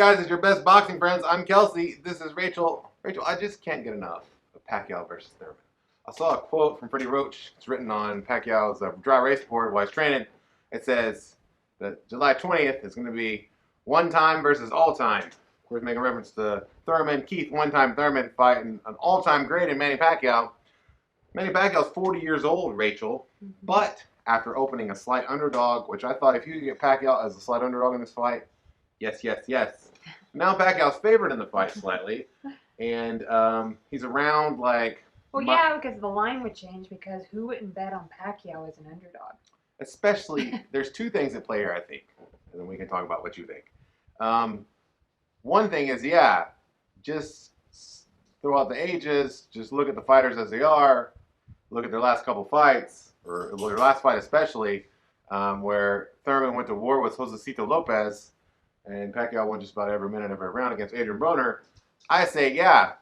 Guys, it's your best boxing friends. I'm Kelsey. This is Rachel. Rachel, I just can't get enough of Pacquiao versus Thurman. I saw a quote from Freddie Roach. It's written on Pacquiao's dry race board while he's training. It says that July 20th is going to be one time versus all time. Of course, making reference to Thurman, Keith, one-time Thurman fighting an all-time great in Manny Pacquiao. Manny Pacquiao's 40 years old, Rachel, but after opening a slight underdog, which I thought if you could get Pacquiao as a slight underdog in this fight, yes, yes, yes. Now Pacquiao's favored in the fight slightly, and he's around like... Well, yeah, because the line would change because who wouldn't bet on Pacquiao as an underdog? Especially, there's two things at play here, I think, and then we can talk about what you think. One thing is, yeah, just throughout the ages, just look at the fighters as they are, look at their last couple fights, or their last fight especially, where Thurman went to war with Josecito Lopez, and Pacquiao won just about every minute of every round against Adrian Broner. I say, yeah,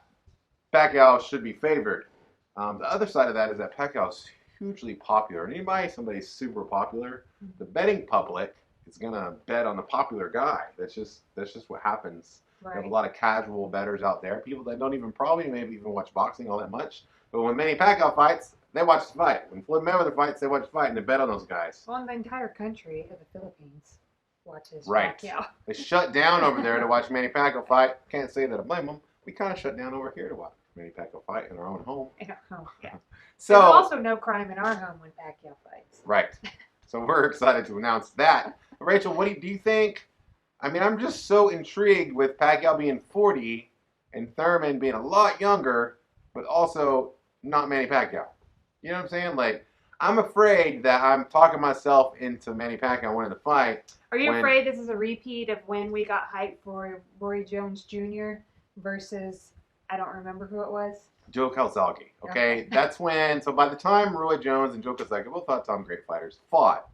Pacquiao should be favored. The other side of that is that Pacquiao's hugely popular. And somebody's super popular, the betting public is gonna bet on the popular guy. That's just what happens. Right. We have a lot of casual bettors out there, people that don't even maybe even watch boxing all that much. But when Manny Pacquiao fights, they watch the fight. When Floyd Mayweather fights, they watch the fight and they bet on those guys. Well, the entire country of the Philippines watches right. Pacquiao. They shut down over there to watch Manny Pacquiao fight. Can't say that I blame them. We kind of shut down over here to watch Manny Pacquiao fight in our own home. In our home, yeah. So, there's also no crime in our home when Pacquiao fights. Right. So we're excited to announce that. Rachel, what do you think? I mean, I'm just so intrigued with Pacquiao being 40 and Thurman being a lot younger, but also not Manny Pacquiao. You know what I'm saying? Like, I'm afraid that I'm talking myself into Manny Pacquiao winning the fight. Are you afraid this is a repeat of when we got hyped for Roy Jones Jr. versus, I don't remember who it was? Joe Kelsey. Okay? That's when, so by the time Roy Jones and Joe Kelsey, both top great fighters, fought,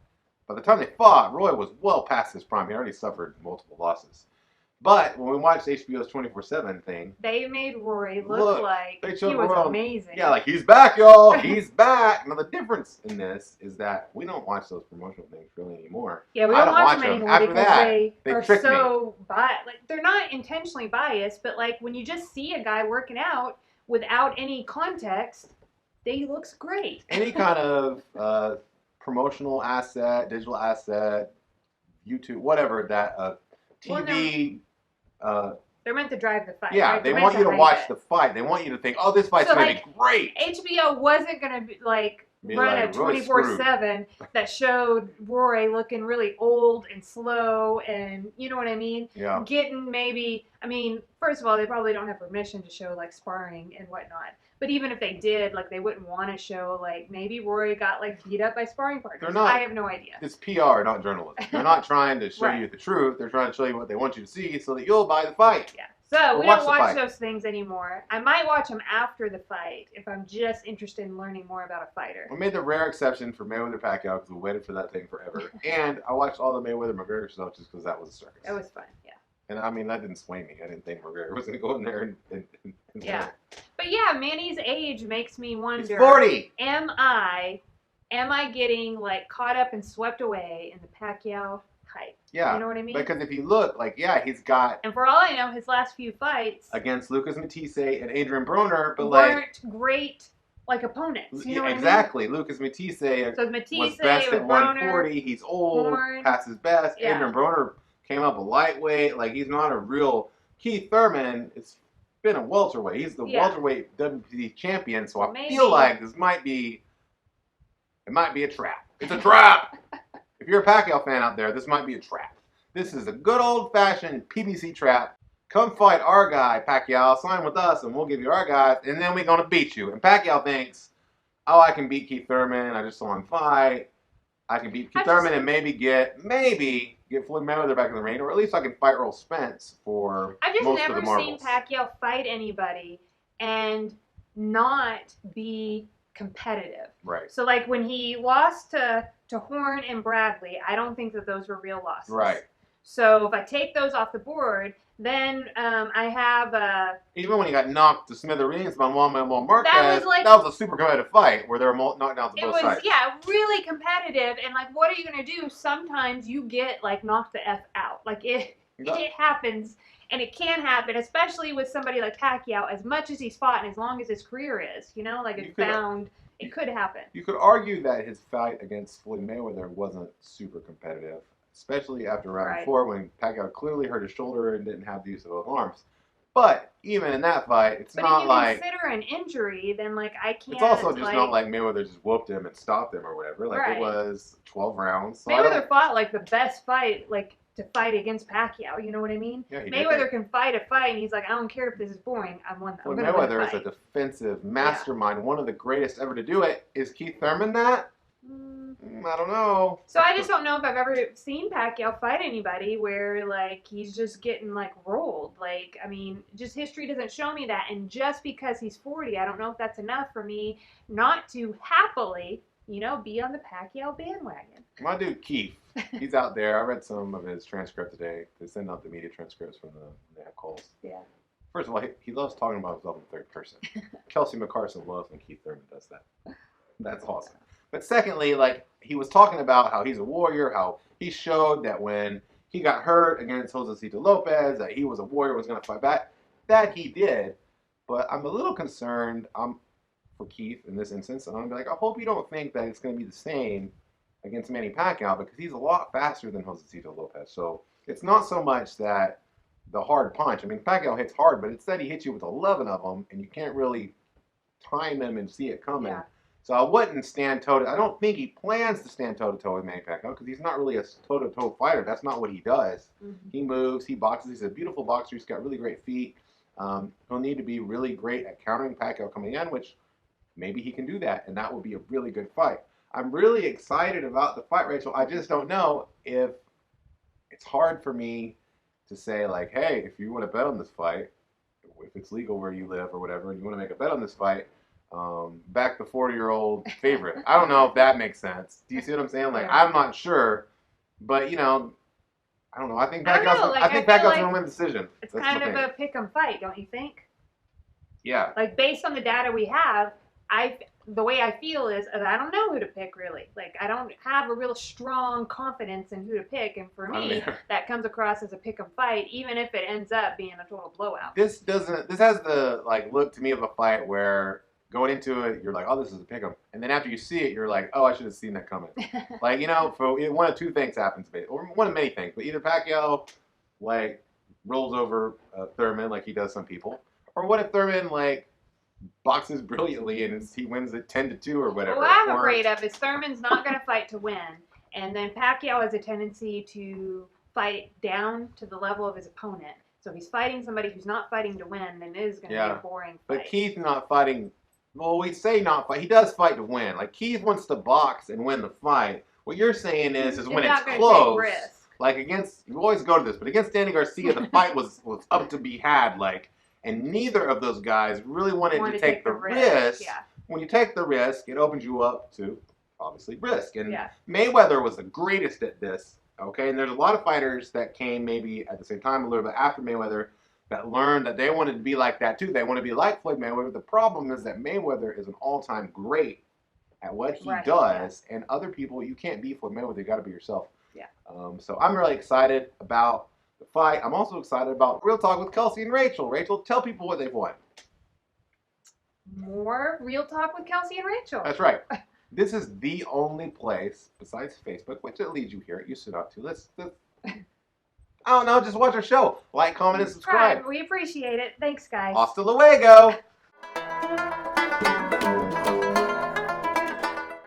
by the time they fought, Roy was well past his prime. He already suffered multiple losses. But when we watched HBO's 24/7 thing, they made Roy look like he was amazing. Yeah, like, he's back, y'all. He's back. Now, the difference in this is that we don't watch those promotional things really anymore. Yeah, we don't watch them anymore because they are so biased. Like, they're not intentionally biased, but like when you just see a guy working out without any context, he looks great. Any kind of promotional asset, digital asset, YouTube, whatever that TV. They're meant to drive the fight. Yeah, right? They want you to watch the fight. They want you to think, oh, this fight's going to be great. HBO wasn't going to run a 24/7 that showed Roy looking really old and slow and, you know what I mean? Yeah. Getting maybe, I mean, first of all, they probably don't have permission to show like sparring and whatnot. But even if they did, like, they wouldn't want to show, like, maybe Roy got, like, beat up by sparring partners. They're not. I have no idea. It's PR, not journalism. They're not trying to show you the truth. They're trying to show you what they want you to see so that you'll buy the fight. Yeah. So we don't watch those things anymore. I might watch them after the fight if I'm just interested in learning more about a fighter. We made the rare exception for Mayweather Pacquiao because we waited for that thing forever. And I watched all the Mayweather McGregor stuff just because that was a circus. That was fun, yeah. And I mean, that didn't sway me. I didn't think McGregor was going to go in there and yeah. But yeah, Manny's age makes me wonder. He's 40. Am I getting like caught up and swept away in the Pacquiao hype? Yeah. You know what I mean? Because if you look, like, yeah, he's got. And for all I know, his last few fights against Lucas Matisse and Adrian Broner, but weren't great. Like opponents, you know what exactly. I mean? Lucas Matisse, was best at 140. Broner, He's old, past his best. Yeah. Adrian Broner came up a lightweight. Like, he's not a real Keith Thurman. It's been a welterweight. He's the welterweight WBC champion. So I feel like this might be a trap. It's a trap. If you're a Pacquiao fan out there, this might be a trap. This is a good old-fashioned PBC trap. Come fight our guy, Pacquiao. Sign with us, and we'll give you our guys, and then we're going to beat you. And Pacquiao thinks, oh, I can beat Keith Thurman. I just saw him fight. I can beat Keith Thurman and maybe get Floyd Mayweather back in the ring, or at least I can fight Earl Spence for most of the marbles. I've just never seen Pacquiao fight anybody and not be competitive. Right. So, like, when he lost to Horn and Bradley, I don't think that those were real losses. Right. So if I take those off the board, then I have even when he got knocked to smithereens by Juan Manuel Marquez, that was a super competitive fight where there were knockdowns on both sides. Yeah, really competitive. And like, what are you gonna do? Sometimes you get like knocked the F out. Like It happens, and it can happen, especially with somebody like Pacquiao. As much as he's fought, and as long as his career is, like it's bound, it could happen. You could argue that his fight against Floyd Mayweather wasn't super competitive, especially after round 4 when Pacquiao clearly hurt his shoulder and didn't have the use of both arms. But even in that fight, it's not like... But if you consider an injury, then, like, I can't... It's also just not like Mayweather just whooped him and stopped him or whatever. Like, it was 12 rounds. So Mayweather fought, like, the best fight, like, to fight against Pacquiao. You know what I mean? Yeah, Mayweather can fight a fight, and he's like, I don't care if this is boring. I'm going to win a Mayweather fight. is a defensive mastermind. One of the greatest ever to do it. Is Keith Thurman that? I don't know. So I just don't know if I've ever seen Pacquiao fight anybody where, like, he's just getting, like, rolled. Like, I mean, just history doesn't show me that. And just because he's 40, I don't know if that's enough for me not to happily, be on the Pacquiao bandwagon. My dude Keith, he's out there. I read some of his transcript today. They send out the media transcripts from the calls. Yeah. First of all, he loves talking about himself in third person. Kelsey McCarson loves when Keith Thurman does that. That's awesome. But secondly, like, he was talking about how he's a warrior, how he showed that when he got hurt against Josecito Lopez, that he was a warrior, was going to fight back. That he did. But I'm a little concerned for Keith in this instance. And I'm like, I hope you don't think that it's going to be the same against Manny Pacquiao, because he's a lot faster than Josecito Lopez. So it's not so much that the hard punch. I mean, Pacquiao hits hard, but it's that he hits you with 11 of them, and you can't really time them and see it coming. Yeah. So I wouldn't stand toe-to-toe. I don't think he plans to stand toe-to-toe with Manny Pacquiao, because he's not really a toe-to-toe fighter. That's not what he does. Mm-hmm. He moves, he boxes. He's a beautiful boxer. He's got really great feet. He'll need to be really great at countering Pacquiao coming in, which maybe he can do that, and that would be a really good fight. I'm really excited about the fight, Rachel. I just don't know if it's hard for me to say, like, hey, if you want to bet on this fight, if it's legal where you live or whatever, and you want to make a bet on this fight, back the 40-year-old favorite. I don't know if that makes sense. Do you see what I'm saying? Like, I'm not sure, but I don't know. I think Pacquiao's gonna win the decision. It's kind of a pick 'em fight, don't you think? Yeah. Like, based on the data we have, the way I feel is I don't know who to pick, really. Like, I don't have a real strong confidence in who to pick, and for me, that comes across as a pick 'em fight, even if it ends up being a total blowout. This has the look to me of a fight where going into it, you're like, oh, this is a pick 'em, and then after you see it, you're like, oh, I should have seen that coming. Like, for one of two things happens, or one of many things, but either Pacquiao rolls over Thurman like he does some people, or what if Thurman boxes brilliantly and he wins it 10-2 or whatever. What I'm afraid of is Thurman's not going to fight to win, and then Pacquiao has a tendency to fight down to the level of his opponent. So if he's fighting somebody who's not fighting to win, then it is going to be a boring fight. But Keith not fighting. Well, we say not fight. He does fight to win. Like, Keith wants to box and win the fight. What you're saying is when it's close. Like you always go to this, but against Danny Garcia, the fight was up to be had. And neither of those guys really wanted to take the risk. Yeah. When you take the risk, it opens you up to, obviously, risk. And Mayweather was the greatest at this, okay? And there's a lot of fighters that came maybe at the same time, a little bit after Mayweather, that learned that they wanted to be like that too. They want to be like Floyd Mayweather. The problem is that Mayweather is an all-time great at what he does. And other people, you can't be Floyd Mayweather. You got to be yourself. Yeah. So I'm really excited about the fight. I'm also excited about Real Talk with Kelsey and Rachel. Rachel, tell people what they've won. More Real Talk with Kelsey and Rachel. That's right. This is the only place besides Facebook, which it leads you here. It used to not to. Let's I don't know. Just watch our show. Like, comment, and subscribe. We appreciate it. Thanks, guys. Hasta luego.